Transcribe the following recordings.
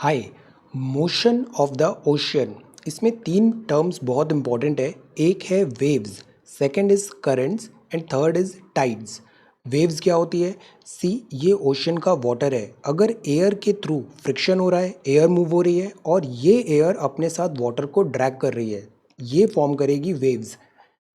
Hi. Motion of the ocean, इसमें तीन terms बहुत इंपॉर्टेंट है। एक है waves, second is currents and third is tides. Waves क्या होती है? सी, ये ओशन का वाटर है। अगर एयर के थ्रू फ्रिक्शन हो रहा है, एयर मूव हो रही है और ये एयर अपने साथ वाटर को ड्रैग कर रही है, ये फॉर्म करेगी वेव्स।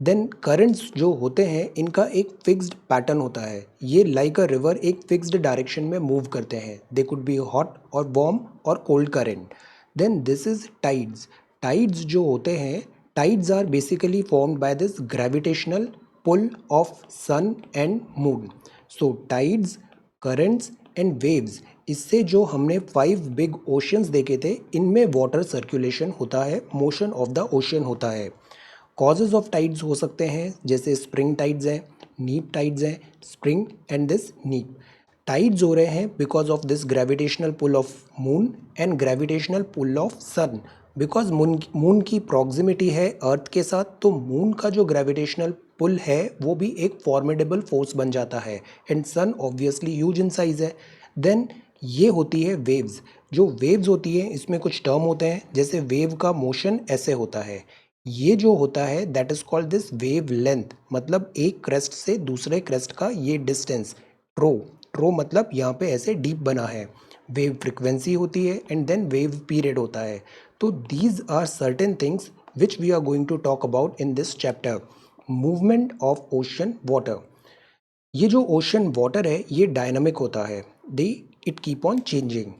देन करंट्स जो होते हैं इनका एक फिक्स्ड पैटर्न होता है। ये लाइक अ रिवर एक फिक्स्ड डायरेक्शन में मूव करते हैं। दे कुड बी हॉट और वार्म और cold current. Then this is tides. Tides जो होते हैं, tides are basically formed by this gravitational pull of sun and moon. So tides, currents and waves, इससे जो हमने 5 बिग ओशंस देखे थे, इनमें वाटर सर्कुलेशन होता है, मोशन ऑफ द ओशन होता है। कॉजेज ऑफ टाइड्स हो सकते हैं जैसे स्प्रिंग टाइड्स हैं, नीप टाइड्स हैं, spring and this neap. Tides हो रहे हैं because of this gravitational pull of moon and gravitational pull of sun. Because moon की प्रॉक्सिमिटी है अर्थ के साथ, तो मून का जो ग्रेविटेशनल पुल है वो भी एक फॉर्मिडेबल फोर्स बन जाता है। And sun obviously huge in size है। देन ये होती है वेव्स। जो वेव्स होती है इसमें कुछ टर्म होते हैं, जैसे वेव का मोशन ऐसे होता है। ये जो होता है that is called this wave length, मतलब एक क्रेस्ट से दूसरे क्रेस्ट का ये डिस्टेंस। ट्रो, ट्रो मतलब यहाँ पे ऐसे डीप बना है। वेव फ्रिक्वेंसी होती है एंड देन वेव पीरियड होता है। तो these are certain things which we are going to talk about in this chapter, movement of ocean water. ये जो ओशन वाटर है ये डायनामिक होता है। They it keep on changing.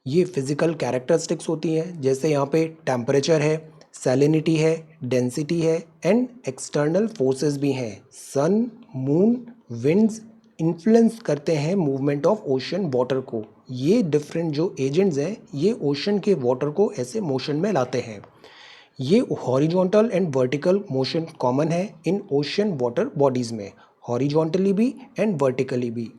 ये फिजिकल कैरेक्टरिस्टिक्स होती हैं, जैसे यहाँ पे टेम्परेचर है, सैलिनिटी है, डेंसिटी है एंड एक्सटर्नल फोर्सेस भी हैं। सन, मून, विंड्स इन्फ्लुएंस करते हैं मूवमेंट ऑफ ओशन वाटर को। ये डिफरेंट जो एजेंट्स हैं ये ओशन के वाटर को ऐसे मोशन में लाते हैं। ये horizontal and vertical motion common है इन ओशन वाटर बॉडीज में, हॉरिजॉन्टली भी एंड वर्टिकली भी।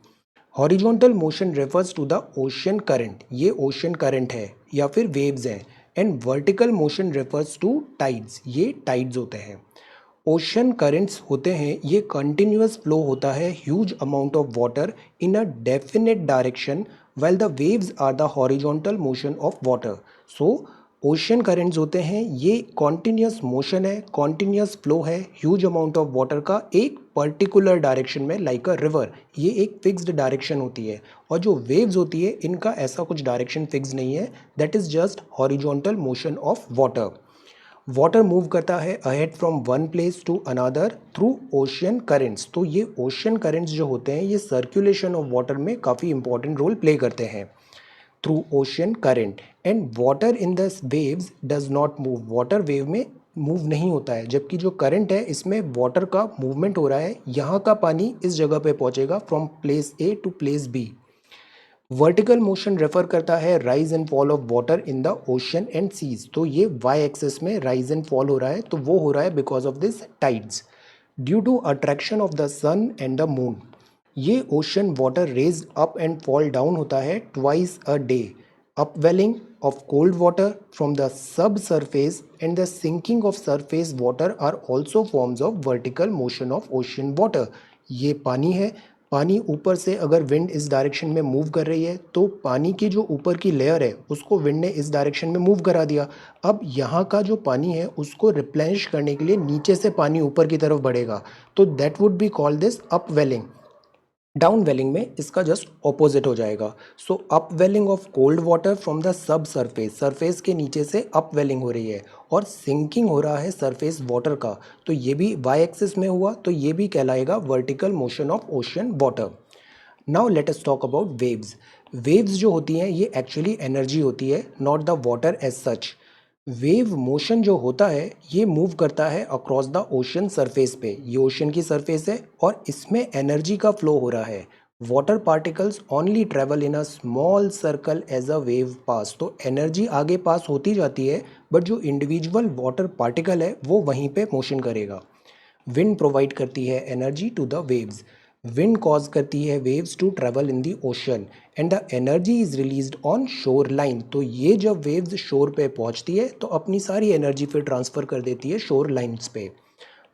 Horizontal motion refers to the ocean current, ये ओशन करंट है या फिर वेव्स हैं। And vertical motion refers to tides, ये टाइड्स होते हैं। ओशन करंट्स होते हैं, ये कंटिन्यूअस फ्लो होता है huge amount of water in a definite direction, while the waves are the horizontal motion of water. So ocean currents होते हैं, ये कॉन्टिन्यूस मोशन है, कॉन्टिन्यूस फ्लो है ह्यूज अमाउंट ऑफ वाटर का एक पर्टिकुलर डायरेक्शन में, लाइक अ रिवर। ये एक फिक्स्ड डायरेक्शन होती है। और जो वेव्स होती है इनका ऐसा कुछ डायरेक्शन फिक्स नहीं है, that is just horizontal motion of water. Water move करता है ahead from one place to another through ocean currents. तो ये ओशियन करेंट्स जो होते हैं ये सर्कुलेशन ऑफ वाटर में काफ़ी इंपॉर्टेंट रोल प्ले करते हैं through ocean current. And water in the waves does not move, water wave में मूव नहीं होता है, जबकि जो करंट है इसमें वाटर का मूवमेंट हो रहा है। यहाँ का पानी इस जगह पे पहुँचेगा from place A to place B. Vertical motion refer करता है rise and fall of water in the ocean and seas. तो ये वाई एक्सेस में राइज एंड फॉल हो रहा है, तो वो हो रहा है because of this tides, due to attraction of the sun and the moon. ये ocean water raise up and fall down होता है twice a day. Upwelling of cold water from the subsurface and the sinking of surface water are also forms of vertical motion of ocean water. ये पानी है, पानी ऊपर से अगर wind इस डायरेक्शन में मूव कर रही है तो पानी की जो ऊपर की लेयर है उसको विंड ने इस डायरेक्शन में मूव करा दिया। अब यहाँ का जो पानी है उसको रिप्लेनिश करने के लिए नीचे से पानी ऊपर की तरफ बढ़ेगा, तो that would be called this upwelling. Downwelling में इसका जस्ट ऑपोजिट हो जाएगा। So upwelling of cold water from the subsurface, surface के नीचे से अप वेलिंग हो रही है और सिंकिंग हो रहा है सरफेस वाटर का, तो ये भी वाई एक्सिस में हुआ, तो ये भी कहलाएगा vertical motion of ocean water. Now let us talk about waves. Waves जो होती हैं ये एक्चुअली एनर्जी होती है, not the water as such. Wave motion जो होता है ये मूव करता है अक्रॉस द ओशन सरफेस पे, ये ओशन की सरफेस है और इसमें एनर्जी का फ्लो हो रहा है। Water particles only travel in a small circle as a wave pass, तो एनर्जी आगे पास होती जाती है बट जो इंडिविजुअल वाटर पार्टिकल है वो वहीं पे मोशन करेगा। विंड प्रोवाइड करती है energy to the waves. Wind cause करती है waves to travel in the ocean and the energy is released on shoreline. तो ये जब वेव्स शोर पे पहुंचती है तो अपनी सारी एनर्जी फिर ट्रांसफर कर देती है शोर लाइन्स पे।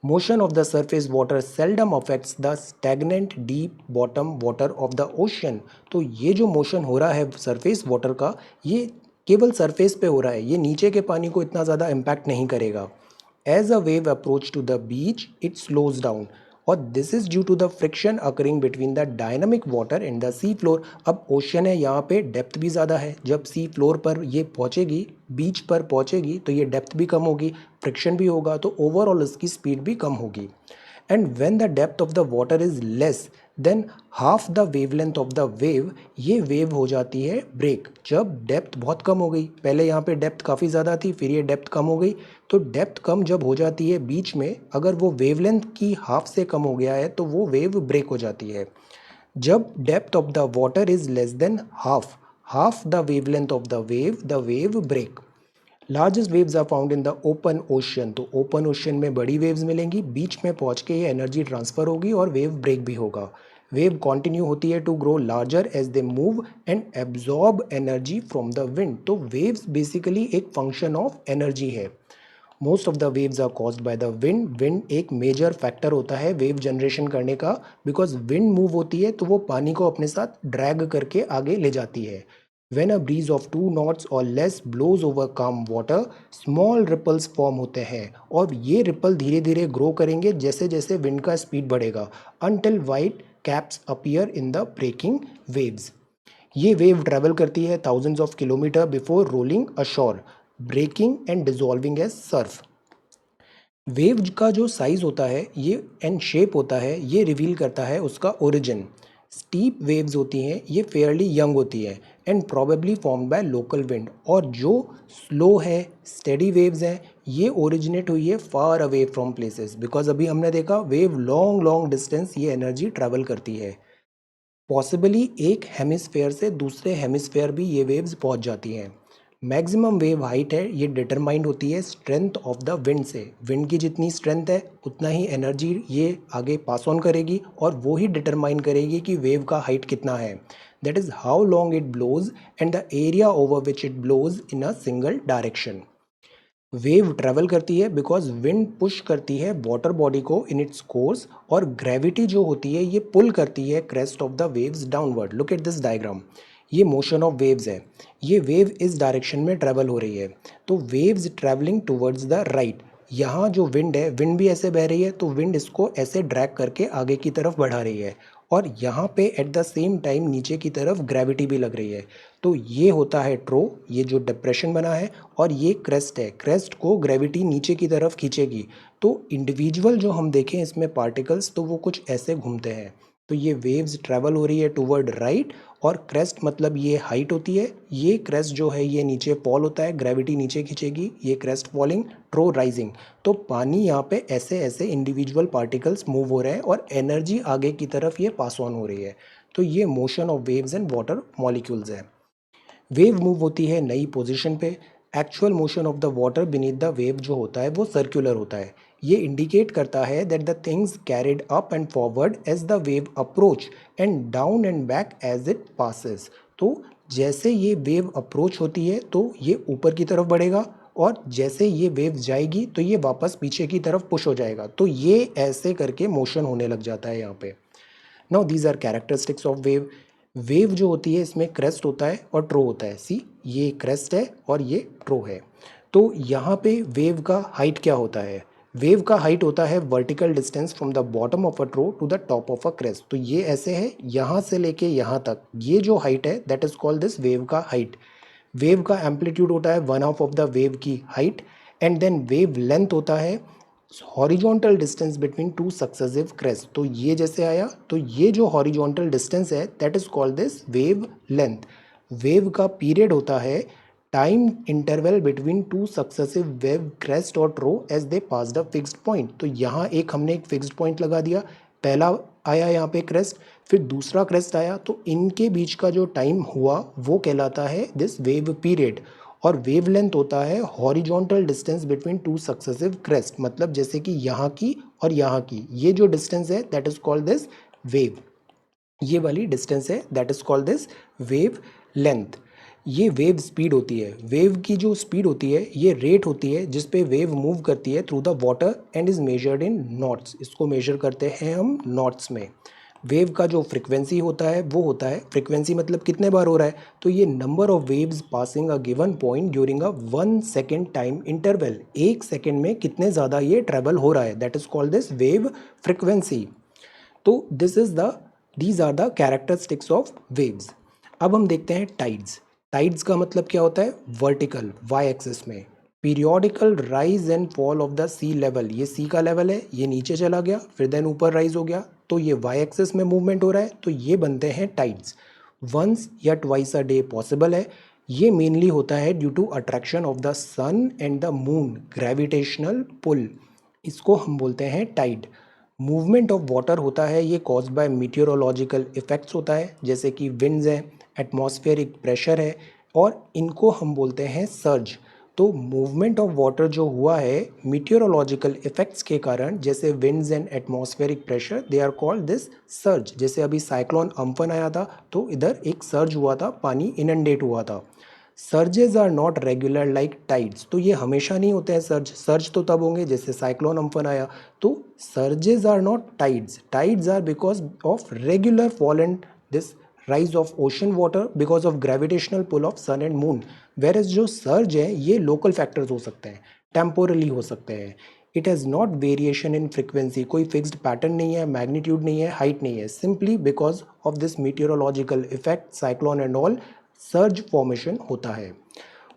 Motion of the surface water seldom affects the stagnant deep bottom water of the ocean. तो ये जो मोशन हो रहा है सरफेस वाटर का, ये केवल सरफेस पे हो रहा है, ये नीचे के पानी को इतना ज़्यादा इम्पैक्ट नहीं करेगा। As a wave approach to the beach it slows down, और this is due to the friction occurring between the dynamic water and the sea floor. अब ओशन है, यहाँ पे डेप्थ भी ज़्यादा है, जब सी फ्लोर पर ये पहुँचेगी, बीच पर पहुँचेगी, तो ये डेप्थ भी कम होगी, फ्रिक्शन भी होगा, तो ओवरऑल इसकी स्पीड भी कम होगी। And when the depth of the water is less than half the wavelength of the wave, ये वेव हो जाती है ब्रेक। जब डेप्थ बहुत कम हो गई, पहले यहाँ पे डेप्थ काफ़ी ज़्यादा थी, फिर ये डेप्थ कम हो गई, तो डेप्थ कम जब हो जाती है बीच में, अगर वो वेवलेंथ की हाफ से कम हो गया है तो वो वेव ब्रेक हो जाती है। जब depth of the water is less than half the wavelength of the wave break. Largest waves are found in the open ocean, तो ओपन ओशन में बड़ी वेव्स मिलेंगी, बीच में पहुंच के ये एनर्जी ट्रांसफर होगी और वेव ब्रेक भी होगा। वेव कंटिन्यू होती है to grow larger as they move and absorb energy from the wind. तो वेव्स बेसिकली एक फंक्शन ऑफ एनर्जी है। Most of the waves are caused by the wind. Wind एक major factor होता है wave generation करने का, because wind move होती है तो वो पानी को अपने साथ ड्रैग करके आगे ले जाती है। When a breeze of 2 knots or less blows over calm water, small ripples form होते हैं, और ये रिपल धीरे धीरे ग्रो करेंगे जैसे जैसे विंड का स्पीड बढ़ेगा, until white caps appear in the breaking waves। ये वेव ट्रैवल करती है thousands of kilometer before rolling ashore, breaking and dissolving as surf। Wave का जो साइज होता है ये एंड शेप होता है, ये रिवील करता है उसका ओरिजिन। स्टीप वेव्स होती हैं, ये फेयरली यंग होती है and probably formed by local wind, और जो स्लो है स्टेडी वेव्स हैं ये ओरिजिनेट हुई है far away from places, because अभी हमने देखा वेव लॉन्ग लॉन्ग डिस्टेंस ये एनर्जी ट्रैवल करती है। पॉसिबली एक हेमिस्फेयर से दूसरे हेमिस्फेयर भी ये वेव्स पहुंच जाती हैं। मैक्सिमम वेव हाइट है, ये डिटरमाइंड होती है स्ट्रेंथ ऑफ द विंड से। विंड की जितनी स्ट्रेंथ है उतना ही एनर्जी ये आगे पास ऑन करेगी, और वो ही डिटरमाइन करेगी कि वेव का हाइट कितना है। That is how long it blows and the area over which it blows in a single direction. Wave travel करती है बिकॉज विंड पुश करती है वाटर बॉडी को इन इट्स कोर्स, और ग्रेविटी जो होती है ये पुल करती है crest of the waves downward. Look at this diagram, ये मोशन ऑफ वेव्स है, ये वेव इस डायरेक्शन में ट्रैवल हो रही है, तो waves travelling towards the right. यहाँ जो विंड है, विंड भी ऐसे बह रही है, तो विंड इसको ऐसे ड्रैग करके आगे की तरफ बढ़ा रही है, और यहाँ पे एट द सेम टाइम नीचे की तरफ ग्रेविटी भी लग रही है। तो ये होता है ट्रो, ये जो डिप्रेशन बना है, और ये क्रेस्ट है, क्रेस्ट को ग्रेविटी नीचे की तरफ खींचेगी। तो इंडिविजुअल जो हम देखें इसमें पार्टिकल्स, तो वो कुछ ऐसे घूमते हैं। तो ये वेव्स ट्रैवल हो रही है टुवर्ड राइट, और क्रेस्ट मतलब ये हाइट होती है, ये क्रेस्ट जो है ये नीचे फॉल होता है, ग्रेविटी नीचे खींचेगी, ये क्रेस्ट फॉलिंग, ट्रो राइजिंग। तो पानी यहाँ पे ऐसे ऐसे इंडिविजुअल पार्टिकल्स मूव हो रहे हैं, और एनर्जी आगे की तरफ ये पास ऑन हो रही है। तो ये motion of waves and water molecules है। वेव मूव होती है नई पोजीशन पे। Actual motion of the water beneath the wave जो होता है वो सर्कुलर होता है। ये इंडिकेट करता है that the things carried up and forward as the wave approach and down and back as it passes. तो जैसे ये वेव अप्रोच होती है तो ये ऊपर की तरफ बढ़ेगा, और जैसे ये वेव जाएगी तो ये वापस पीछे की तरफ पुश हो जाएगा। तो ये ऐसे करके मोशन होने लग जाता है यहाँ पे। Now these are characteristics of wave. Wave जो होती है इसमें क्रेस्ट होता है और ट्रो होता है। सी, ये क्रेस्ट है और ये ट्रो है। तो यहाँ पे वेव का हाइट क्या होता है? वेव का हाइट होता है vertical distance from the bottom of a trough to the top of a crest. तो ये ऐसे है, यहाँ से लेके यहाँ तक ये जो हाइट है that is called this wave का हाइट। वेव का एम्पलीट्यूड होता है 1/2 ऑफ द वेव की height, and then wavelength होता है horizontal distance between two successive crest. तो ये जैसे आया, तो ये जो हॉरिजॉन्टल डिस्टेंस है that is called this wavelength. Wave का पीरियड होता है time interval between two successive wave crest और trough as they pass the fixed point. तो यहाँ एक हमने एक फिक्स्ड पॉइंट लगा दिया, पहला आया यहाँ पे क्रेस्ट, फिर दूसरा क्रेस्ट आया, तो इनके बीच का जो टाइम हुआ वो कहलाता है दिस वेव पीरियड। और वेवलेंथ होता है horizontal distance between two successive crest, मतलब जैसे कि यहाँ की और यहाँ की ये जो डिस्टेंस है that is called this wave. ये वाली डिस्टेंस है that is called this wave length. ये वेव स्पीड होती है। वेव की जो स्पीड होती है ये रेट होती है जिस पे वेव मूव करती है through the water and is measured in knots. इसको मेजर करते हैं हम नॉट्स में। वेव का जो फ्रिक्वेंसी होता है वो होता है, फ्रिक्वेंसी मतलब कितने बार हो रहा है, तो ये number of waves passing a given point during a 1 second time interval, 1 second में कितने ज़्यादा ये ट्रेवल हो रहा है, that is called this wave frequency. तो these are the characteristics of waves. अब हम देखते हैं टाइड्स। टाइड्स का मतलब क्या होता है, वर्टिकल वाई एक्सिस में, periodical rise and fall of the sea level, ये सी का लेवल है, ये नीचे चला गया फिर देन ऊपर राइज हो गया, तो ये वाई एक्सिस में मूवमेंट हो रहा है, तो ये बनते हैं टाइड्स। वंस या ट्वाइस अ डे पॉसिबल है। ये मेनली होता है due to attraction of the sun and the moon, gravitational pull, इसको हम बोलते हैं टाइड। मूवमेंट ऑफ वाटर होता है, ये कॉज बाय मीटियोरोलॉजिकल इफेक्ट्स होता है, जैसे कि विंड्स हैं, एटमॉस्फेरिक प्रेशर है, और इनको हम बोलते हैं सर्ज। तो मूवमेंट ऑफ वाटर जो हुआ है मीटियोरोलॉजिकल इफेक्ट्स के कारण, जैसे winds and atmospheric pressure, they are called this surge. जैसे अभी साइक्लोन अम्फन आया था तो इधर एक सर्ज हुआ था, पानी इनंडेट हुआ था। Surges are not regular like tides, तो ये हमेशा नहीं होते हैं सर्ज, सर्ज तो तब होंगे जैसे साइक्लोन अम्फन आया। तो surges are not tides, tides are because of regular fall and this rise of ocean water because of gravitational pull of sun and moon, whereas जो सर्ज है ये लोकल फैक्टर्स हो सकते हैं, टेम्पोरली हो सकते हैं। It has not variation in frequency, कोई फिक्स्ड पैटर्न नहीं है, मैग्नीट्यूड नहीं है, हाइट नहीं है, simply because of this meteorological effect, cyclone and all, surge formation होता है।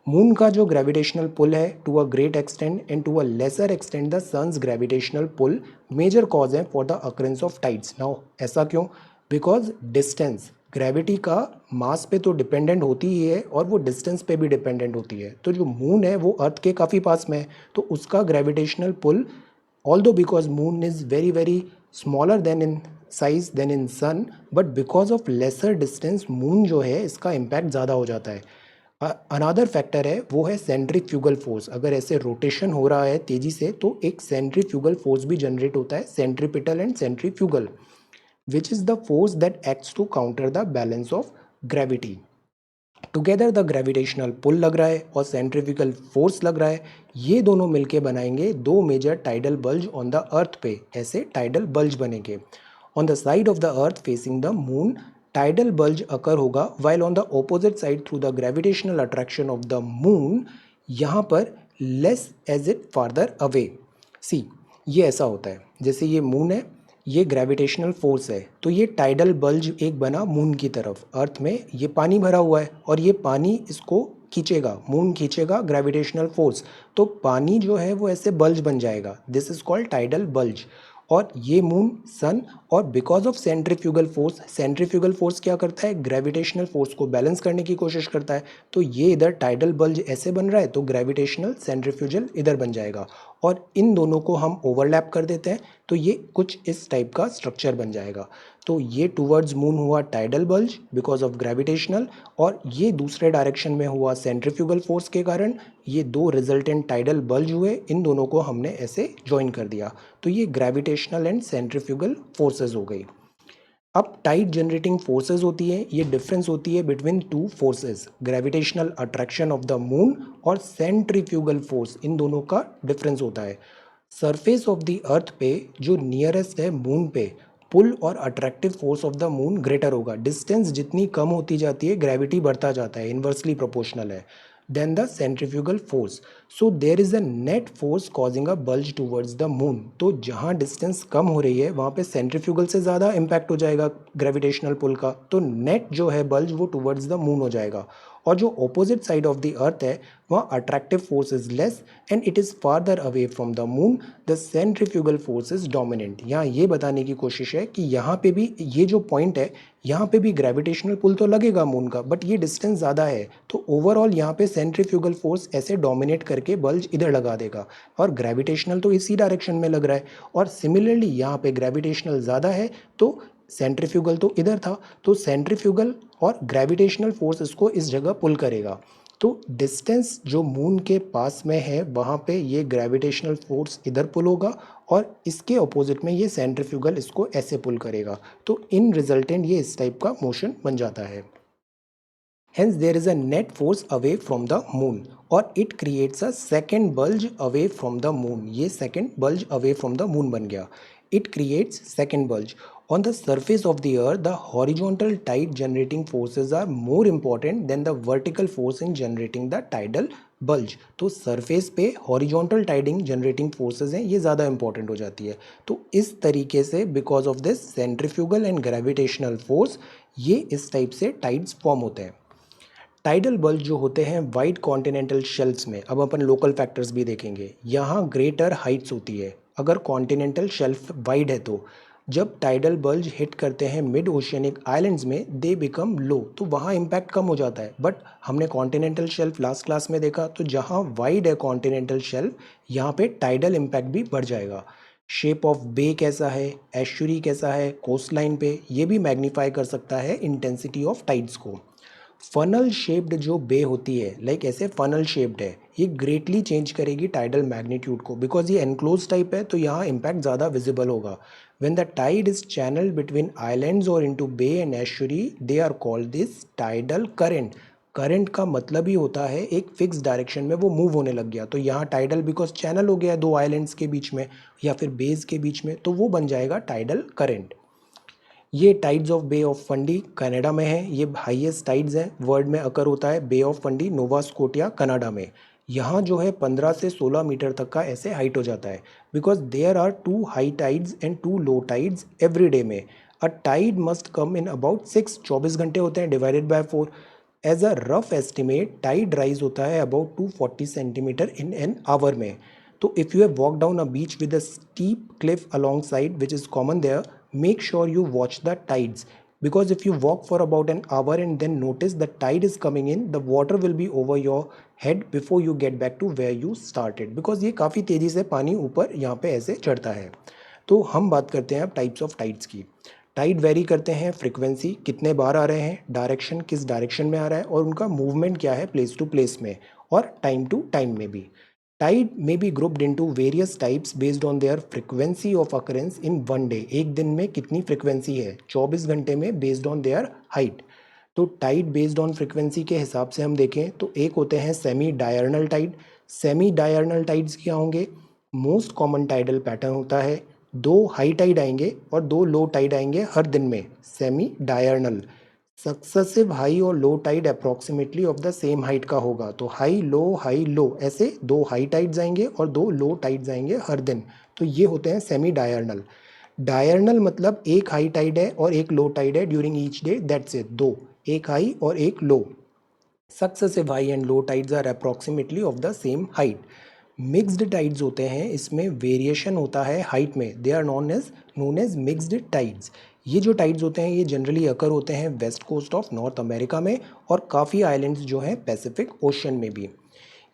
मून का जो ग्रेविटेशनल पुल है to a great extent and to a lesser extent the sun's gravitational pull major cause है for the occurrence of tides. Now ऐसा क्यों, because distance, gravity का मास पे तो डिपेंडेंट होती ही है और वो डिस्टेंस पे भी डिपेंडेंट होती है। तो जो मून है वो अर्थ के काफ़ी पास में है, तो उसका gravitational pull, although because moon is very very smaller than in size than in sun, but because of lesser distance moon जो है इसका impact ज़्यादा हो जाता है। अनादर फैक्टर है वो है सेंट्रीफ्यूगल फोर्स, अगर ऐसे रोटेशन हो रहा है तेज़ी से तो एक सेंट्रीफ्यूगल फोर्स भी जनरेट होता है, centripetal and centrifugal, which is the force that acts to counter the balance of gravity. Together the gravitational pull लग रहा है और सेंट्रीफ्यूगल फोर्स लग रहा है, ये दोनों मिलके बनाएंगे दो major tidal bulge on the earth पे, ऐसे टाइडल बल्ज बनेंगे। On the side of the earth facing the moon tidal bulge occur होगा, while on the opposite side through the gravitational attraction of the moon, यहाँ पर less as it farther away. See, ये ऐसा होता है जैसे ये मून है, ये ग्रेविटेशनल फोर्स है, तो ये टाइडल बल्ज एक बना मून की तरफ, अर्थ में ये पानी भरा हुआ है और ये पानी इसको खींचेगा, मून खींचेगा ग्रेविटेशनल फोर्स, तो पानी जो है वो ऐसे बल्ज बन जाएगा, this is called tidal bulge. और ये मून सन, और because of centrifugal force, centrifugal force क्या करता है, ग्रेविटेशनल फोर्स को बैलेंस करने की कोशिश करता है, तो ये इधर टाइडल बल्ज ऐसे बन रहा है तो ग्रेविटेशनल सेंट्रीफ्यूगल इधर बन जाएगा, और इन दोनों को हम ओवरलैप कर देते हैं तो ये कुछ इस टाइप का स्ट्रक्चर बन जाएगा। तो ये टूवर्ड्स मून हुआ tidal bulge because of gravitational, और ये दूसरे डायरेक्शन में हुआ सेंट्रीफ्यूगल फोर्स के कारण, ये दो रिजल्टेंट टाइडल बल्ज हुए, इन दोनों को हमने ऐसे ज्वाइन कर दिया, तो ये ग्रेविटेशनल एंड सेंट्रीफ्यूगल फोर्सेज हो गई। अब टाइड जनरेटिंग फोर्सेज होती है, ये डिफरेंस होती है between two forces, gravitational attraction of the moon और सेंट्रीफ्यूगल फोर्स, इन दोनों का डिफरेंस होता है। सरफेस ऑफ द अर्थ पे जो नियरेस्ट है मून पे, पुल और attractive force of the moon greater होगा, डिस्टेंस जितनी कम होती जाती है ग्रेविटी बढ़ता जाता है, इन्वर्सली प्रोपोर्शनल है then the centrifugal force. So there is a net force causing a bulge towards the moon, तो जहाँ डिस्टेंस कम हो रही है वहाँ पे सेंट्रीफ्यूगल से ज़्यादा इम्पैक्ट हो जाएगा ग्रेविटेशनल पुल का, तो नेट जो है बल्ज वो टूवर्ड्स द मून हो जाएगा। और जो ऑपोजिट साइड ऑफ द अर्थ है वहाँ attractive force is less and it is farther away from the moon, the centrifugal force is dominant. यहाँ ये बताने की कोशिश है कि यहाँ पे भी ये जो पॉइंट है यहाँ पे भी ग्रेविटेशनल पुल तो लगेगा मून का, बट ये डिस्टेंस ज़्यादा है, तो ओवरऑल यहाँ पे सेंट्रीफ्यूगल फोर्स ऐसे डोमिनेट करके बल्ज इधर लगा देगा, और ग्रेविटेशनल तो इसी डायरेक्शन में लग रहा है, और सिमिलरली यहाँ पे ग्रेविटेशनल ज़्यादा है तो सेंट्रीफ्यूगल तो इधर था, तो सेंट्रीफ्यूगल और ग्रेविटेशनल फोर्स इसको इस जगह पुल करेगा। तो डिस्टेंस जो मून के पास में है वहाँ पे ये ग्रेविटेशनल फोर्स इधर पुल होगा, और इसके अपोजिट में ये सेंट्रीफ्यूगल इसको ऐसे पुल करेगा, तो इन रिजल्टेंट ये इस टाइप का मोशन बन जाता है। Hence there is a net force away from the moon, और it creates a second bulge away from the moon, ये second bulge away from the moon बन गया, it creates second bulge। On the surface of the earth, the horizontal tide generating forces are more important than the vertical force in generating the tidal bulge. तो surface पे horizontal tidying generating forces हैं, ये ज़्यादा important हो जाती है. तो इस तरीके से because of this centrifugal and gravitational force ये इस टाइप से टाइड्स फॉर्म होते हैं. टाइडल बल्ज जो होते हैं वाइड कॉन्टिनेंटल शेल्फ्स में, अब अपन लोकल फैक्टर्स भी देखेंगे, यहाँ ग्रेटर हाइट्स होती है. अगर कॉन्टिनेंटल शेल्फ वाइड है तो जब टाइडल बल्ज हिट करते हैं मिड ओशियनिक आइलैंड्स में दे बिकम लो, तो वहाँ इम्पैक्ट कम हो जाता है. बट हमने कॉन्टिनेंटल शेल्फ लास्ट क्लास में देखा, तो जहाँ वाइड है कॉन्टिनेंटल शेल्फ यहाँ पे टाइडल इम्पैक्ट भी बढ़ जाएगा. शेप ऑफ बे कैसा है, एस्चुरी कैसा है, कोस्ट लाइन पे, ये भी मैग्नीफाई कर सकता है इंटेंसिटी ऑफ टाइड्स को. फनल शेप्ड जो बे होती है, लाइक ऐसे फनल शेप्ड है, ये ग्रेटली चेंज करेगी टाइडल मैग्नीट्यूड को, बिकॉज ये एनक्लोज टाइप है तो यहाँ इम्पैक्ट ज़्यादा विजिबल होगा. When the tide is channelled between islands और into bay and estuary they are called this tidal current. Current का मतलब ही होता है एक फिक्स डायरेक्शन में वो मूव होने लग गया, तो यहाँ टाइडल बिकॉज चैनल हो गया दो आइलैंड्स के बीच में या फिर बेस के बीच में, तो वो बन जाएगा टाइडल करंट. ये tides of bay of Fundy Canada में है. ये हाईएस्ट टाइड्स हैं वर्ल्ड में अकर होता है Bay of Fundy Nova Scotia Canada में. यहाँ जो है 15 से 16 मीटर तक का ऐसे हाइट हो जाता है, because there are 2 high tides and 2 low tides every day में. A tide must come in about 6, 24 घंटे होते हैं divided by 4. As a rough estimate tide rise होता है about 240 centimetre in an hour में. तो if you have walk down a beach with a steep cliff alongside which is common there, make sure you watch the tides, because if you walk for about an hour and then notice the tide is coming in, the water will be over your head before you get back to where you started, because ये काफ़ी तेज़ी से पानी ऊपर यहाँ पे ऐसे चढ़ता है. तो हम बात करते हैं अब टाइप्स ऑफ टाइड्स की. टाइड वेरी करते हैं फ्रिक्वेंसी, कितने बार आ रहे हैं, डायरेक्शन किस डायरेक्शन में आ रहा है, और उनका मूवमेंट क्या है प्लेस टू प्लेस में, और टाइम टू टाइम में भी. Tide may be grouped into various types based on their frequency of occurrence in one day. एक दिन में कितनी फ्रिक्वेंसी है 24 घंटे में based on their height. तो टाइड बेस्ड ऑन फ्रिक्वेंसी के हिसाब से हम देखें तो एक होते हैं semi diurnal tide. Semi diurnal tides क्या होंगे, मोस्ट कॉमन टाइडल पैटर्न होता है, 2 हाई टाइड आएंगे और 2 लो टाइड आएंगे हर दिन में, सेमी डायरनल. सक्सेसिव हाई और low tide approximately of the same height का होगा, तो हाई लो ऐसे 2 हाई टाइड्स आएंगे और 2 लो टाइड्स आएंगे हर दिन, तो ये होते हैं सेमी डायरनल. डायरनल मतलब एक हाई टाइड है और एक लो टाइड है during each day, that's it, दो, एक हाई और एक low. Successive high and low tides are approximately of the same height. Mixed tides होते हैं, इसमें वेरिएशन होता है हाइट में, they are known as mixed tides. ये जो टाइड्स होते हैं ये जनरली अकर होते हैं west coast of North America में और काफ़ी आइलैंड्स जो हैं पैसिफिक ओशन में भी.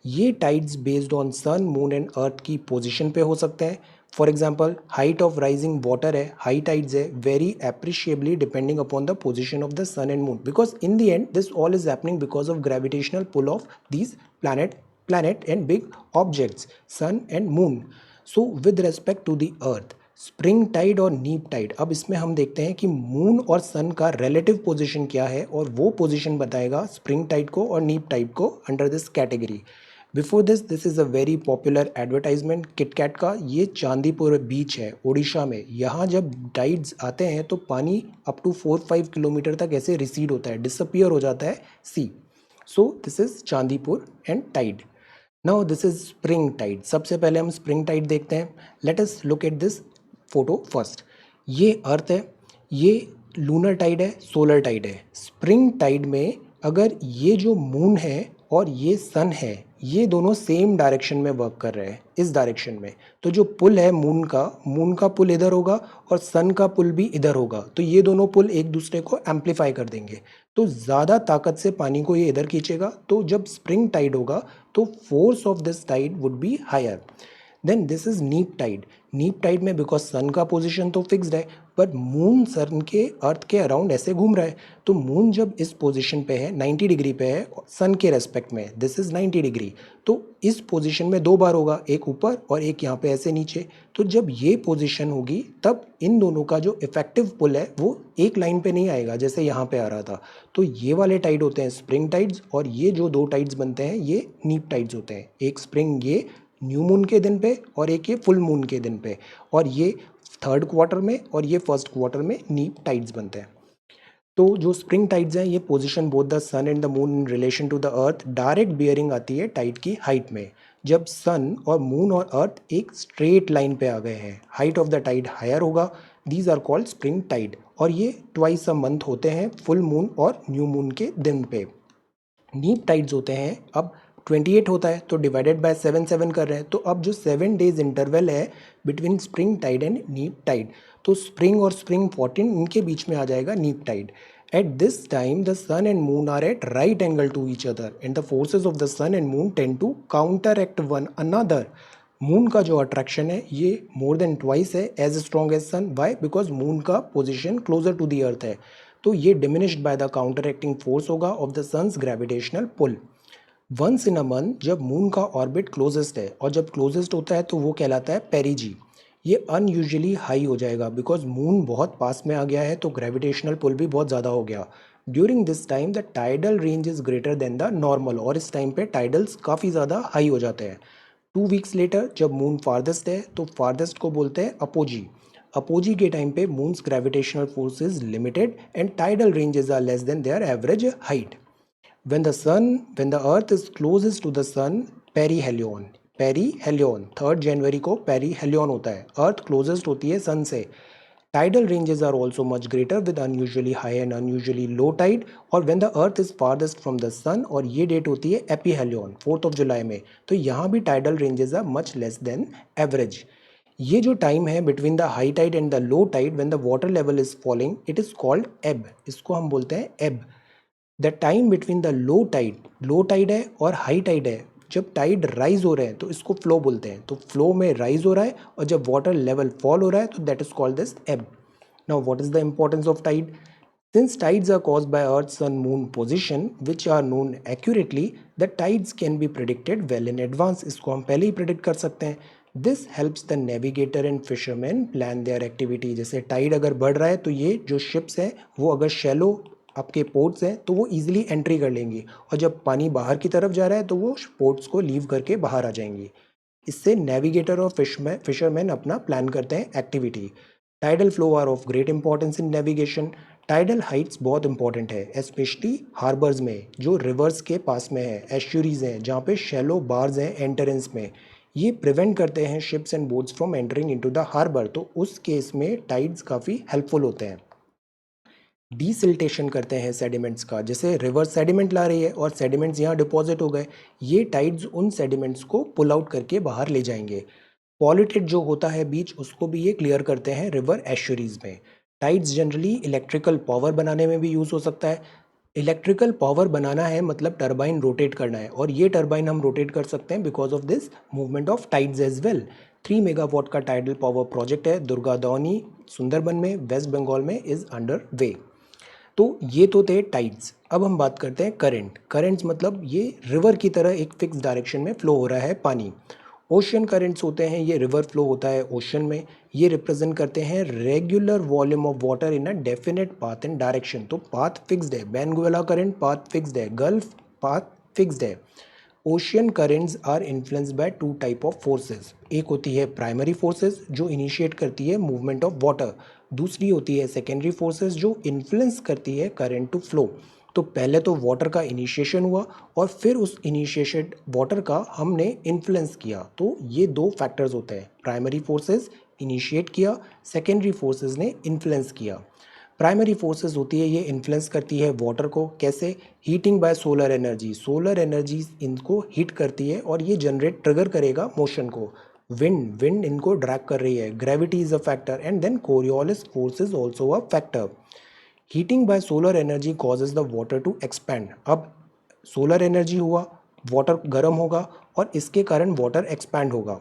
ये tides based on sun moon and earth की पोजीशन पे हो सकते हैं. For example height of rising water है, हाई टाइड्स है, very appreciably depending upon the position of the sun and moon, because in the end this all is happening because of gravitational pull of these planet and big objects, sun and moon. So with respect to the earth, spring tide और neap Tide, अब इसमें हम देखते हैं कि moon और सन का relative position क्या है और वो पोजीशन बताएगा स्प्रिंग टाइड को और नीप टाइड को under this category. Before this is a very popular advertisement KitKat का. ये चांदीपुर बीच है उड़ीसा में. यहाँ जब टाइड्स आते हैं तो पानी अप टू 4-5 किलोमीटर तक ऐसे रिसीड होता है, डिसअपियर हो जाता है see. So this is Chandipur and tide. Now this is spring tide. सबसे पहले हम स्प्रिंग टाइड देखते हैं. Let us look at this photo first. ये अर्थ है, ये लूनर टाइड है, सोलर टाइड है. स्प्रिंग टाइड में अगर ये जो मून है और ये सन है, ये दोनों सेम डायरेक्शन में वर्क कर रहे हैं, इस डायरेक्शन में, तो जो पुल है मून का पुल इधर होगा और सन का पुल भी इधर होगा, तो ये दोनों पुल एक दूसरे को एम्पलीफाई कर देंगे, तो ज़्यादा ताकत से पानी को ये इधर खींचेगा. तो जब स्प्रिंग टाइड होगा तो force of this tide would be higher. Then this is neap tide. Neap tide में बिकॉज सन का पोजीशन तो फिक्स्ड है, बट मून सन के अर्थ के अराउंड ऐसे घूम रहा है, तो मून जब इस पोजीशन पे है 90 डिग्री पे है सन के रेस्पेक्ट में, दिस इज 90 डिग्री, तो इस पोजीशन में 2 बार होगा, एक ऊपर और एक यहाँ पे ऐसे नीचे. तो जब ये पोजीशन होगी तब इन दोनों का जो इफेक्टिव पुल है वो एक लाइन पे नहीं आएगा जैसे यहाँ पे आ रहा था. तो ये वाले टाइड होते हैं स्प्रिंग टाइड्स और ये जो 2 टाइड्स बनते हैं ये नीप टाइड्स होते हैं. एक स्प्रिंग ये न्यू मून के दिन पे और एक ये फुल मून के दिन पे, और ये थर्ड क्वार्टर में और ये फर्स्ट क्वार्टर में नीप टाइड्स बनते हैं। तो जो स्प्रिंग टाइड्स हैं ये position both the sun and the moon in relation to the earth direct bearing आती है टाइड की हाइट में। जब सन और मून और अर्थ एक स्ट्रेट लाइन पे आ गए हैं, height of the tide higher होगा, these are called spring tide, और ये ट्वाइस अ मंथ होते हैं फुल मून और न्यू मून के दिन पे। नीप टाइड्स होते हैं, अब 28 होता है तो डिवाइडेड बाय 7 7 कर रहे हैं, तो अब जो 7 डेज इंटरवल है between spring tide and neap tide, तो स्प्रिंग और स्प्रिंग 14 इनके बीच में आ जाएगा neap tide. At this time the sun and moon are at right angle to each other and the forces of the sun and moon tend to counteract one another. Moon का जो attraction है ये more than twice है as strong as sun. Why? Because moon का position closer to the earth है, तो ये diminished by the counteracting force होगा of the sun's gravitational pull. Once in a month जब moon का orbit closest है, और जब क्लोजेस्ट होता है तो वो कहलाता है पेरिजी, ये अनयूजुअली हाई हो जाएगा बिकॉज मून बहुत पास में आ गया है तो ग्रेविटेशनल पुल भी बहुत ज़्यादा हो गया। During this time the tidal range is greater than the normal, और इस टाइम पे टाइडल्स काफ़ी ज़्यादा हाई हो जाते हैं। 2 वीक्स लेटर जब मून फारदेस्ट है तो फारदेस्ट को बोलते हैं अपोजी। अपोजी के टाइम पे moon's gravitational force is limited and tidal ranges are less than their average height. when the earth is closest to the sun, perihelion, perihelion 3 जनवरी को पेरीहेलियन होता है, अर्थ क्लोजेस्ट होती है सन से। Tidal ranges are also much greater with unusually high and unusually low tide, और when the earth is farthest from the sun, और ये डेट होती है एपीहेलियन 4 जुलाई में, तो यहाँ भी tidal ranges are much less than average. ये जो टाइम है between the high tide and the low tide when the water level is falling, it is called ebb, इसको हम बोलते हैं ebb. The time between the low tide है और high Tide है, जब टाइड राइज हो रहे हैं तो इसको फ्लो बोलते हैं, तो फ्लो में राइज हो रहा है, और जब वाटर लेवल फॉल हो रहा है तो that is called this ebb. Now what is the importance of tide? Since tides are caused by Earth's sun moon position which are known accurately, the tides can be predicted well in advance, इसको हम पहले ही predict कर सकते हैं। This helps the navigator and fisherman plan there activity. जैसे Tide अगर बढ़ रहा है तो ये जो शिप्स हैं वो अगर शैलो आपके पोर्ट्स हैं तो वो ईजिली एंट्री कर लेंगी, और जब पानी बाहर की तरफ जा रहा है तो वो पोर्ट्स को लीव करके बाहर आ जाएंगी। इससे नेविगेटर और फिशरमैन अपना प्लान करते हैं activity. Tidal flow are of great importance in navigation. Tidal heights बहुत इंपॉर्टेंट है स्पेशली हार्बर्स में जो रिवर्स के पास में है, एस्चुरीज हैं जहाँ पे शैलो बार्स हैं एंट्रेंस में, ये प्रिवेंट करते हैं ships and boats from entering into the harbour, तो उस केस में टाइड्स काफ़ी हेल्पफुल होते हैं। डीसिल्टेशन करते हैं सेडिमेंट्स का, जैसे रिवर सेडिमेंट ला रही है और सेडिमेंट्स यहाँ डिपॉजिट हो गए, ये टाइड्स उन सेडिमेंट्स को पुल आउट करके बाहर ले जाएंगे। पॉल्यूटेड जो होता है बीच उसको भी ये क्लियर करते हैं रिवर एस्चुरीज में। टाइड्स जनरली इलेक्ट्रिकल पावर बनाने में भी यूज़ हो सकता है। इलेक्ट्रिकल पावर बनाना है मतलब टरबाइन रोटेट करना है, और ये टरबाइन हम रोटेट कर सकते हैं because of this movement of tides as well. 3 megawatt का टाइडल पावर प्रोजेक्ट है दुर्गादानी सुंदरबन में वेस्ट बंगाल में इज अंडर वे। तो ये तो थे टाइड्स। अब हम बात करते हैं करंट। करंट्स मतलब ये रिवर की तरह एक फिक्स डायरेक्शन में फ्लो हो रहा है पानी। ओशियन करंट्स होते हैं, ये रिवर फ्लो होता है ओशन में, ये रिप्रेजेंट करते हैं regular volume of water in a definite path and direction. तो पाथ फिक्स्ड है, बेनगुएला करंट पाथ फिक्स्ड है, गल्फ पाथ फिक्स्ड है। Ocean currents are influenced by 2 type of forces. एक होती है प्राइमरी फोर्सेस जो इनिशिएट करती है मूवमेंट ऑफ वाटर, दूसरी होती है सेकेंडरी फोर्सेस जो इन्फ्लुएंस करती है करंट टू फ्लो। तो पहले तो वाटर का इनिशिएशन हुआ और फिर उस इनिशिएटेड वाटर का हमने इन्फ्लुएंस किया, तो ये 2 फैक्टर्स होते हैं, प्राइमरी फोर्सेस इनिशिएट किया, सेकेंडरी फोर्सेस ने इन्फ्लुएंस किया। प्राइमरी फोर्सेस होती है ये इन्फ्लुएंस करती है वाटर को, कैसे? Heating by solar energy, solar energy इनको हीट करती है और ये जनरेट ट्रिगर करेगा मोशन को। विंड इनको ड्रैग कर रही है, gravity is a factor and then Coriolis force is also a factor. Heating by solar energy causes the water to expand. अब सोलर एनर्जी हुआ, वाटर गर्म होगा और इसके कारण वाटर एक्सपैंड होगा।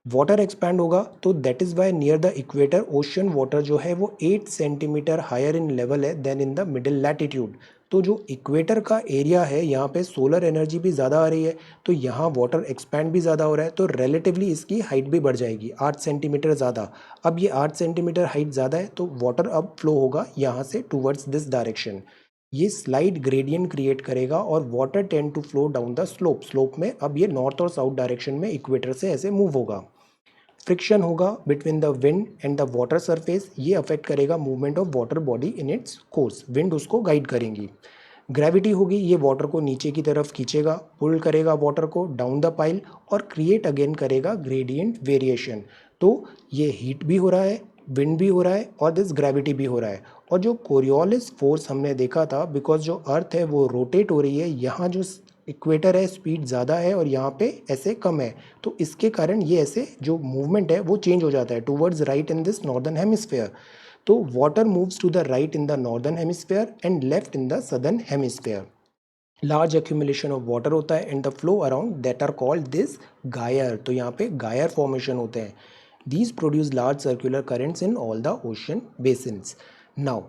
वाटर एक्सपैंड होगा तो that is why near the equator ocean water जो है वो 8 सेंटीमीटर हायर इन लेवल है then in the middle latitude. तो जो इक्वेटर का एरिया है यहाँ पे सोलर एनर्जी भी ज़्यादा आ रही है, तो यहाँ वाटर एक्सपैंड भी ज़्यादा हो रहा है, तो रिलेटिवली इसकी हाइट भी बढ़ जाएगी 8 सेंटीमीटर ज़्यादा। अब ये 8 सेंटीमीटर हाइट ज़्यादा है तो वाटर अब फ्लो होगा यहाँ से टूवर्ड्स दिस डायरेक्शन। ये स्लाइड ग्रेडियंट क्रिएट करेगा और water tend to flow down the slope में अब ये नॉर्थ और साउथ डायरेक्शन में इक्वेटर से ऐसे मूव होगा। फ्रिक्शन होगा between the wind and the water surface, ये अफेक्ट करेगा movement of water body in its course, wind उसको गाइड करेंगी। ग्रेविटी होगी, ये वाटर को नीचे की तरफ खींचेगा, पुल करेगा वाटर को डाउन द पाइल और क्रिएट अगेन करेगा ग्रेडियंट वेरिएशन। तो ये हीट भी हो रहा है, विंड भी हो रहा है और दिस ग्रेविटी भी हो रहा है। और जो कोरियोलिस फोर्स हमने देखा था, बिकॉज जो अर्थ है वो रोटेट हो रही है, यहाँ जो इक्वेटर है स्पीड ज़्यादा है और यहाँ पे ऐसे कम है, तो इसके कारण ये ऐसे जो मूवमेंट है वो चेंज हो जाता है towards right in this northern hemisphere. तो water moves to the right in the northern hemisphere and left in the southern hemisphere. Large accumulation of water होता है and the flow around that are called this gyre. तो यहाँ पे gyre formation होते हैं। These produce large circular currents in all the ocean basins. Now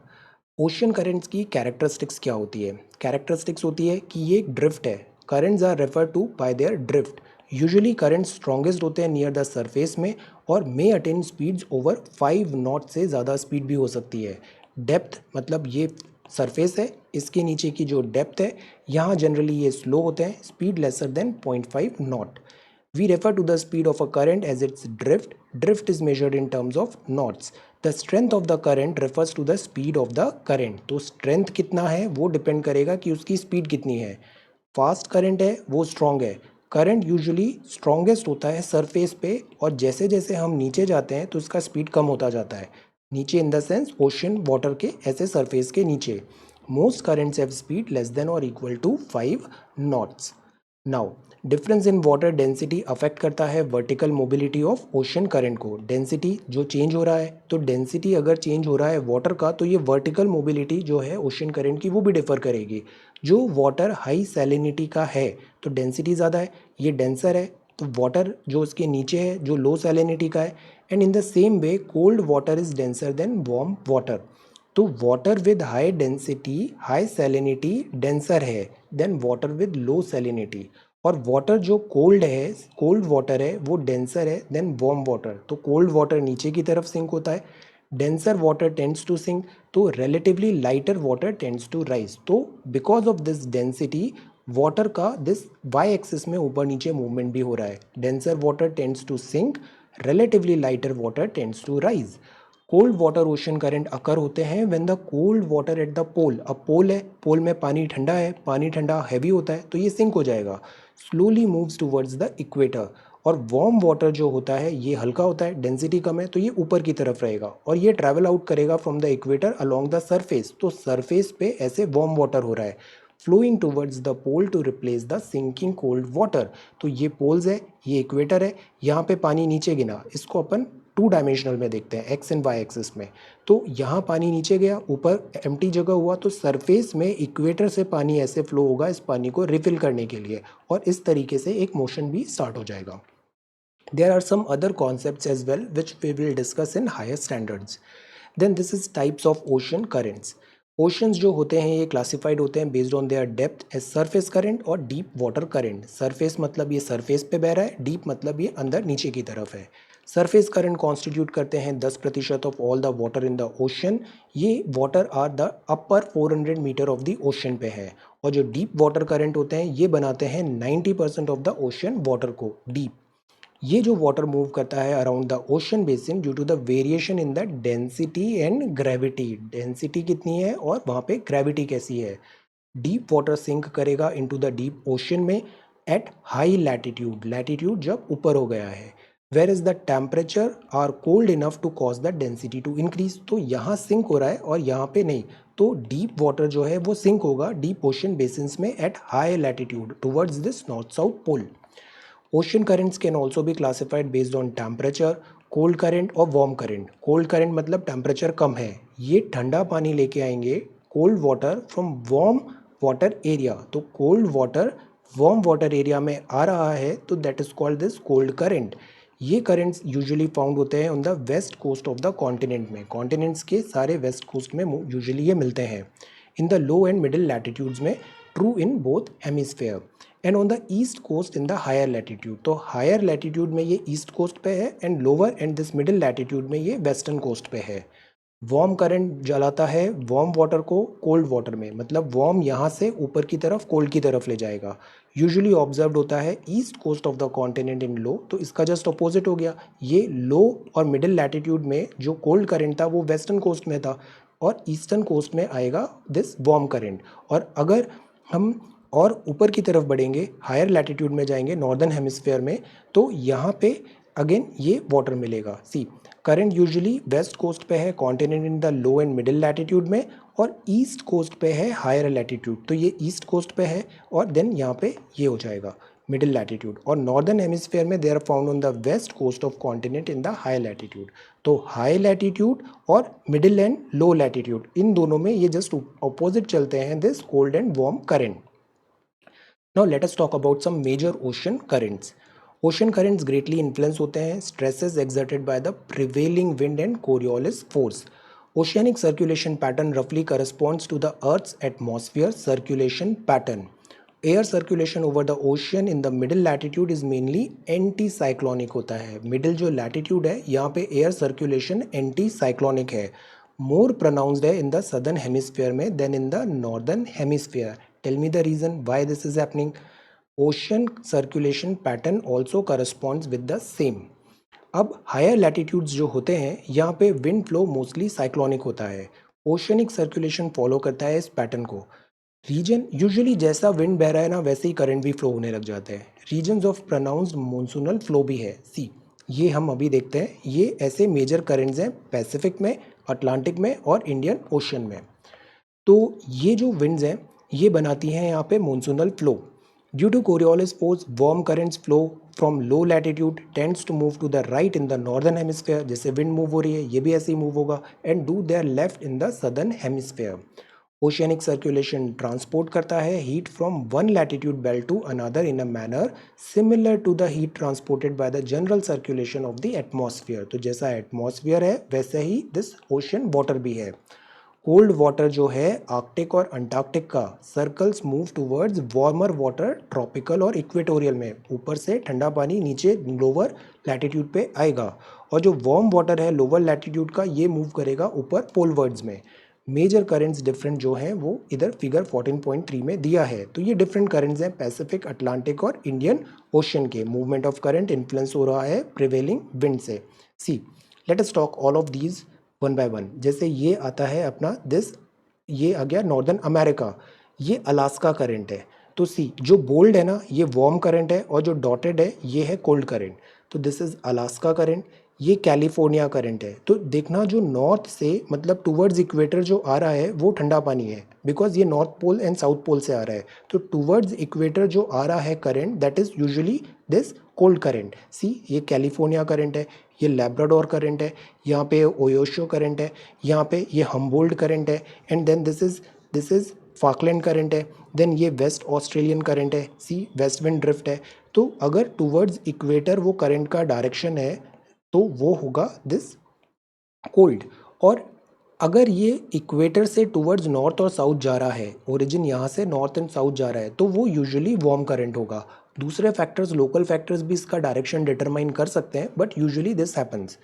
ocean currents की characteristics क्या होती है? कैरेक्टरिस्टिक्स होती है कि ये एक ड्रिफ्ट है। Currents are refer to by their drift. Usually currents strongest होते हैं नियर द सरफेस में और may attain speeds over 5 knot से ज़्यादा स्पीड भी हो सकती है। डेप्थ मतलब ये सरफेस है, इसके नीचे की जो डेप्थ है यहाँ जनरली ये स्लो होते हैं, speed lesser than 0.5 not. We refer to the speed of a current as its drift. Drift is measured in terms of knots. The strength of the current refers to the speed of the current. तो strength कितना है वो depend करेगा कि उसकी speed कितनी है। Fast current है वो स्ट्रॉन्ग है। करंट यूजुअली स्ट्रॉन्गेस्ट होता है सरफेस पे और जैसे जैसे हम नीचे जाते हैं तो उसका स्पीड कम होता जाता है। नीचे in the sense ocean water के ऐसे सरफेस के नीचे। Most currents have speed less than और equal to 5 knots. Now difference in water density affect करता है vertical mobility of ocean current को। डेंसिटी जो चेंज हो रहा है, तो डेंसिटी अगर चेंज हो रहा है वाटर का तो ये वर्टिकल मोबिलिटी जो है ओशन करंट की वो भी डिफर करेगी। जो वाटर हाई सैलिनिटी का है तो डेंसिटी ज़्यादा है, ये डेंसर है। तो वाटर जो उसके नीचे है जो लो सैलिनिटी का है। And in the same way cold water is denser than warm water. तो water with high density high salinity denser है than water with low salinity. और वाटर जो कोल्ड है, कोल्ड वाटर है वो डेंसर है देन वार्म वाटर। तो cold water नीचे की तरफ सिंक होता है, denser water tends to sink, तो relatively lighter water tends to rise. तो because of this density water का दिस वाई एक्सिस में ऊपर नीचे मूवमेंट भी हो रहा है। Denser water tends to sink, relatively lighter water tends to rise. Cold water ocean current occur होते हैं when the cold water at the pole, अब पोल है, पोल में पानी ठंडा है, पानी ठंडा हैवी होता है तो ये सिंक हो जाएगा, slowly moves towards the equator. और वार्म वाटर जो होता है ये हल्का होता है, डेंसिटी कम है तो ये ऊपर की तरफ रहेगा और ये ट्रैवल आउट करेगा from the equator along the surface. तो सरफेस पे ऐसे वार्म वाटर हो रहा है flowing towards the pole to replace the sinking cold water. तो ये पोल्स है, ये इक्वेटर है, यहाँ पे पानी नीचे गिना, इसको अपन 2 डायमेंशनल में देखते हैं एक्स एंड वाई एक्सिस में। तो यहाँ पानी नीचे गया, ऊपर एम्प्टी जगह हुआ, तो सरफेस में इक्वेटर से पानी ऐसे फ्लो होगा इस पानी को रिफिल करने के लिए और इस तरीके से एक मोशन भी स्टार्ट हो जाएगा। There are some other concepts as well which we will discuss in higher standards. Then this is types of ocean currents. Oceans जो होते हैं ये क्लासिफाइड होते हैं based on their depth as surface current और deep water current. Surface मतलब ये surface पे बह रहा है, डीप मतलब ये अंदर नीचे की तरफ है। सरफेस करंट कॉन्स्टिट्यूट करते हैं 10% of all the water in the ocean. ये water are the upper 400 metre of the ocean पे है। और जो डीप वाटर करंट होते हैं ये बनाते हैं 90% ऑफ द ओशन वाटर को डीप। ये जो वाटर मूव करता है around the ocean basin due to the variation in the density and gravity. Density कितनी है और वहाँ पे ग्रेविटी कैसी है। डीप वाटर सिंक करेगा इनटू द डीप ओशन में एट हाई लैटिट्यूड, लैटिट्यूड जब ऊपर हो गया है। Where is the temperature are cold enough to cause the density to increase. तो यहाँ सिंक हो रहा है और यहाँ पे नहीं, तो डीप वाटर जो है वो सिंक होगा डीप ओशन बेसिन्स में at high latitude towards this north south pole. Ocean currents can also be classified based on temperature, cold current और वार्म करंट। कोल्ड करंट मतलब टेम्परेचर कम है, ये ठंडा पानी लेके आएंगे cold water from warm water area. तो cold water warm water area में आ रहा है तो that is called this cold current. ये करंट्स यूजुअली फाउंड होते हैं on the west coast of the continent में। कॉन्टिनेंट्स के सारे वेस्ट कोस्ट में यूजुअली ये मिलते हैं। In the low and middle latitudes में, true in both hemisphere, and on the east coast in the higher latitude. तो हायर लैटिट्यूड में ये ईस्ट कोस्ट पे है and lower and this middle latitude में ये वेस्टर्न कोस्ट पे है। वार्म करंट जलाता है वार्म वाटर को कोल्ड वाटर में, मतलब वार्म यहाँ से ऊपर की तरफ कोल्ड की तरफ ले जाएगा। यूजुअली ऑब्जर्व्ड होता है east coast of the continent in low, तो इसका जस्ट अपोजिट हो गया। ये लो और मिडिल लैटिट्यूड में जो कोल्ड करंट था वो वेस्टर्न कोस्ट में था, और ईस्टर्न कोस्ट में आएगा दिस वार्म करंट। और अगर हम और ऊपर की तरफ बढ़ेंगे, हायर लैटिट्यूड में जाएंगे नॉर्दर्न हेमिस्फेयर में, तो यहाँ पे अगेन ये वाटर मिलेगा। सी, करंट यूजुअली वेस्ट कोस्ट पे है continent in the low and middle latitude में, और ईस्ट कोस्ट पे है हायर लैटिट्यूड, तो ये ईस्ट कोस्ट पे है, और देन यहाँ पे ये हो जाएगा मिडिल लैटिट्यूड। और नॉर्दर्न हेमिस्फेयर में they are found on the west coast of continent in the high latitude. तो हाई लैटिट्यूड और मिडिल एंड लो लैटिट्यूड, इन दोनों में ये जस्ट अपोजिट चलते हैं this cold and warm current. Now let us talk about some major ocean currents. Ocean currents greatly influence होते हैं stresses exerted by the prevailing wind and Coriolis force. Oceanic circulation pattern roughly corresponds to the Earth's atmosphere circulation pattern. Air circulation over the ocean in the middle latitude is mainly anticyclonic होता है। Middle जो latitude है यहाँ पे air circulation anticyclonic है, more pronounced है in the southern hemisphere में than in the northern hemisphere. Tell me the reason why this is happening. Ocean circulation pattern also corresponds with the same. अब higher latitudes जो होते हैं यहाँ पे wind flow mostly cyclonic होता है, oceanic circulation follow करता है इस पैटर्न को। रीजन यूजुअली जैसा विंड बह रहा है ना वैसे ही करंट भी फ्लो होने लग जाते हैं। Reasons of pronounced monsoonal flow भी है। सी, ये हम अभी देखते हैं, ये ऐसे मेजर करंट्स हैं पैसिफिक में, अटलांटिक में और इंडियन ओशन में। तो ये जो विंड्स हैं ये बनाती हैं यहाँ पे monsoonal flow. Due to Coriolis force warm currents flow from low latitude tends to move to the right in the northern hemisphere, जैसे विंड मूव हो रही है ये भी ऐसे ही मूव होगा, and do their left in the southern hemisphere. Oceanic circulation transport करता है heat from one latitude belt to another in a manner similar to the heat transported by the general circulation of the atmosphere. तो जैसा atmosphere है वैसे ही this ocean water भी है। Cold water जो है आर्कटिक और अंटार्कटिक का circles move towards warmer water tropical और इक्वेटोरियल में, ऊपर से ठंडा पानी नीचे लोअर लैटिट्यूड पे आएगा, और जो वार्म वाटर है लोअर लैटिट्यूड का ये मूव करेगा ऊपर पोलवर्ड्स में। मेजर करेंट्स डिफरेंट जो हैं वो इधर फिगर 14.3 में दिया है। तो ये डिफरेंट करेंट्स हैं पैसिफिक, अटलांटिक और इंडियन ओशन के। मूवमेंट ऑफ करंट इन्फ्लुएंस हो रहा है प्रिवेलिंग विंड से। See, let us talk all of these one by one. जैसे ये आता है अपना दिस, ये आ गया नॉर्दर्न अमेरिका, ये अलास्का करंट है। तो सी, जो बोल्ड है ना ये वार्म करंट है, और जो डॉटेड है ये है कोल्ड करंट। तो दिस इज अलास्का करंट, ये कैलिफोर्निया करंट है। तो देखना जो नॉर्थ से मतलब टूवर्ड्स इक्वेटर जो आ रहा है वो ठंडा पानी है, बिकॉज ये north pole and south pole से आ रहा है। तो टूवर्ड्स इक्वेटर जो आ रहा है current that is usually this cold current. See, ये कैलिफोर्निया करंट है, ये लैब्राडोर करंट है, यहाँ पे ओयोशो करंट है, यहाँ पे ये हम्बोल्ड करंट है, and then this is Falkland current है, देन ये वेस्ट ऑस्ट्रेलियन करंट है। सी, वेस्ट विंड ड्रिफ्ट है। तो अगर टूवर्ड्स इक्वेटर वो करंट का डायरेक्शन है तो वो होगा दिस कोल्ड। और अगर ये इक्वेटर से टूवर्ड्स नॉर्थ और साउथ जा रहा है, ओरिजिन यहाँ से नॉर्थ एंड साउथ जा रहा है, तो वो यूजुअली वार्म करंट होगा। दूसरे फैक्टर्स, लोकल फैक्टर्स भी इसका डायरेक्शन डिटरमाइन कर सकते हैं, बट यूजुअली दिस हैपन्स।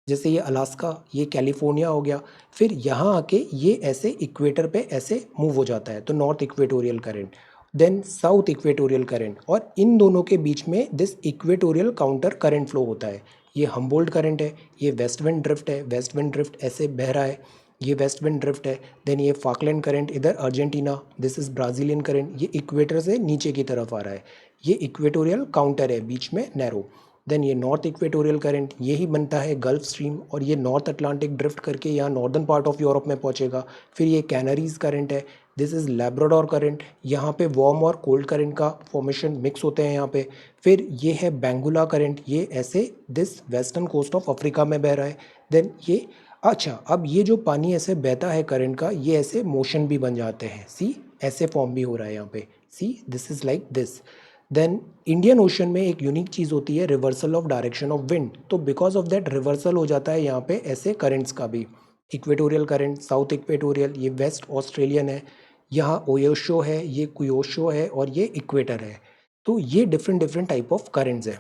जैसे ये अलास्का, ये कैलिफोर्निया हो गया, फिर यहाँ आके ये ऐसे इक्वेटर पे ऐसे मूव हो जाता है, तो North Equatorial current, then South Equatorial current, और इन दोनों के बीच में this equatorial counter current flow होता है। ये हम्बोल्ड करंट है, ये वेस्ट विंड ड्रिफ्ट है, वेस्ट विंड ड्रिफ्ट ऐसे बह रहा है, ये वेस्ट विंड ड्रिफ्ट है। देन ये फाकलैंड करंट इधर Argentina, this is Brazilian current, ये इक्वेटर से नीचे की तरफ आ रहा है, ये इक्वेटोरियल काउंटर है बीच में नैरो। देन ये नॉर्थ इक्वेटोरियल करंट, यही बनता है गल्फ स्ट्रीम, और ये नॉर्थ अटलांटिक ड्रिफ्ट करके यहाँ नॉर्दर्न पार्ट ऑफ यूरोप में पहुँचेगा। फिर ये कैनरीज करंट है, दिस इज़ लैब्राडोर करंट, यहाँ पे वार्म और कोल्ड करंट का फॉर्मेशन मिक्स होते हैं यहाँ पे। फिर ये है बेंगुला करंट, ये ऐसे this western coast of Africa में बह रहा है। देन ये, अच्छा अब ये जो पानी ऐसे बहता है करंट का, ये ऐसे मोशन भी बन जाते हैं। सी, ऐसे फॉर्म भी हो रहा है यहाँ पे। See, this is like this. Then Indian ocean में एक यूनिक चीज़ होती है reversal of direction of wind, तो बिकॉज ऑफ दैट रिवर्सल हो जाता है यहाँ पे ऐसे करंट्स का भी। इक्वेटोरियल करंट, साउथ इक्वेटोरियल, ये वेस्ट ऑस्ट्रेलियन है, यहाँ ओयोशो है, ये कुयोशो है, और ये इक्वेटर है। तो ये different different type of currents है।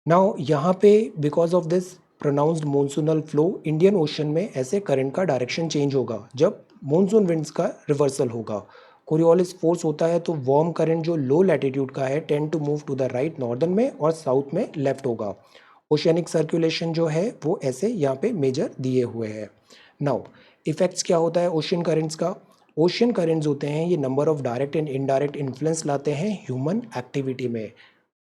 नाउ यहाँ पे because of this pronounced monsoonal flow, Indian ocean में ऐसे करंट का डायरेक्शन चेंज होगा जब मॉनसून विंड्स का रिवर्सल होगा। कोरियोलिस फोर्स होता है तो वार्म करंट जो लो लैटिट्यूड का है tend to move to the right northern में और साउथ में लेफ्ट होगा। ओशियनिक सर्कुलेशन जो है वो ऐसे यहाँ पे मेजर दिए हुए हैं। नाउ इफेक्ट्स क्या होता है ओशियन करेंट्स का। ओशियन करेंट्स होते हैं ये number of direct and indirect influence लाते हैं ह्यूमन एक्टिविटी में।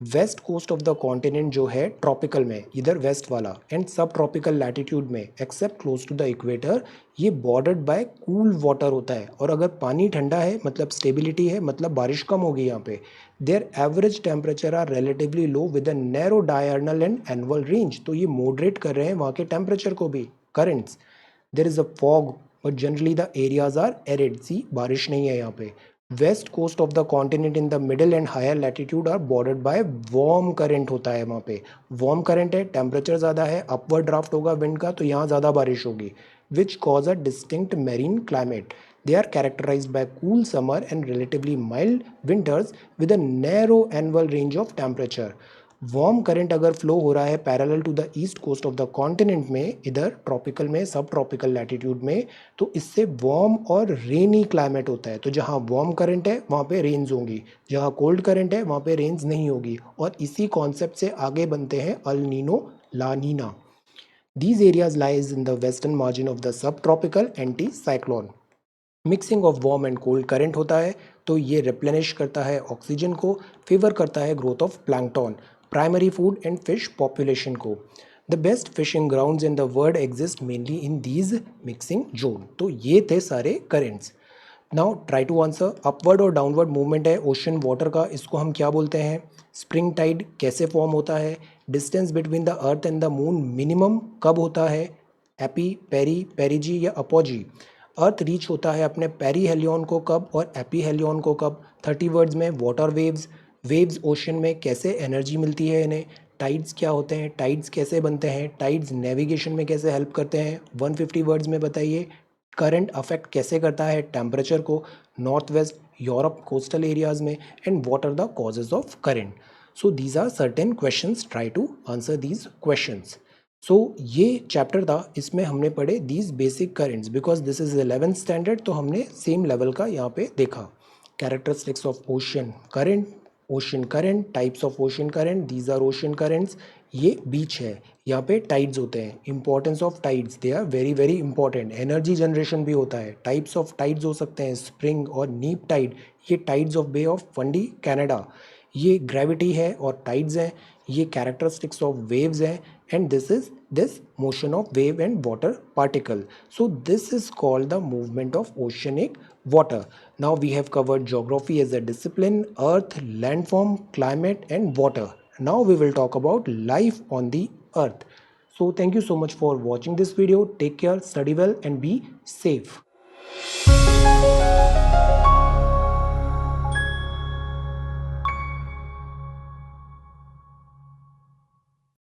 West coast of the continent जो है ट्रॉपिकल में, इधर वेस्ट वाला, एंड सब ट्रॉपिकल लैटिट्यूड में except close to the equator, ये बॉर्डर्ड बाय कूल वाटर होता है। और अगर पानी ठंडा है मतलब स्टेबिलिटी है, मतलब बारिश कम होगी यहाँ पे। Their average temperature are relatively low with a narrow diurnal and annual range, तो ये मॉडरेट कर रहे हैं वहाँ के टेम्परेचर को भी। Currents, there is a fog but generally the areas are arid, see बारिश नहीं है यहाँ पे। West coast of the continent in the middle and higher latitude are bordered by warm current होता है वहाँ पे। वार्म करंट है, टेम्परेचर ज़्यादा है, अपवर्ड ड्राफ्ट होगा विंड का, तो यहाँ ज़्यादा बारिश होगी, which cause a distinct marine climate. They are characterized by cool summer and relatively mild winters with a narrow annual range of temperature. Warm current अगर फ्लो हो रहा है parallel to the east coast of the continent में, इधर tropical में, सब tropical latitude में, तो इससे वार्म और रेनी क्लाइमेट होता है। तो जहाँ वार्म करंट है वहाँ पे रेन्स होंगी, जहाँ कोल्ड करंट है वहाँ पे रेन्स नहीं होगी। और इसी कॉन्सेप्ट से आगे बनते हैं el nino, la nina. These areas lies in the western margin of the subtropical anticyclone. Mixing of warm and cold current होता है तो ये रिप्लेनिश करता है ऑक्सीजन को, फेवर करता है growth of plankton, primary food and fish population को। The best fishing grounds in the world exist mainly in these mixing zone. तो ये थे सारे currents. Now try to answer. Upward और डाउनवर्ड मूवमेंट है ओशन वाटर का, इसको हम क्या बोलते हैं। स्प्रिंग टाइड कैसे फॉर्म होता है। Distance between the earth and the moon minimum कब होता है। एपी, पेरी, पेरिजी या अपोजी। अर्थ रीच होता है अपने पेरी हेलियन को कब और एपी हेलियन को कब। 30 वर्ड्स में वाटर वेव्स, वेव्स ओशन में कैसे एनर्जी मिलती है इन्हें। टाइड्स क्या होते हैं, टाइड्स कैसे बनते हैं, टाइड्स नेविगेशन में कैसे हेल्प करते हैं। 150 वर्ड्स में बताइए। करंट अफेक्ट कैसे करता है टेम्परेचर को north west Europe coastal areas में, and what are the causes of current. So these are certain questions, try to answer these questions. So ये चैप्टर था, इसमें हमने पढ़े these basic currents, because this is 11th standard, तो हमने same level का यहाँ पे देखा। Characteristics of ocean current, ocean current, types of ocean current, these are ocean currents. ये बीच है, यहाँ पे टाइड्स होते हैं। Importance of tides, they are very very important. Energy generation भी होता है। टाइप्स ऑफ टाइड्स हो सकते हैं स्प्रिंग और नीप टाइड, ये tides of bay of Fundy Canada. ये ग्रेविटी है और टाइड्स हैं। ये कैरेक्टरिस्टिक्स ऑफ वेव्स हैं, and this is this motion of wave and water particle. So this is called the movement of oceanic water. Now we have covered geography as a discipline, earth, landform, climate and water. Now we will talk about life on the earth. So thank you so much for watching this video. Take care, study well and be safe.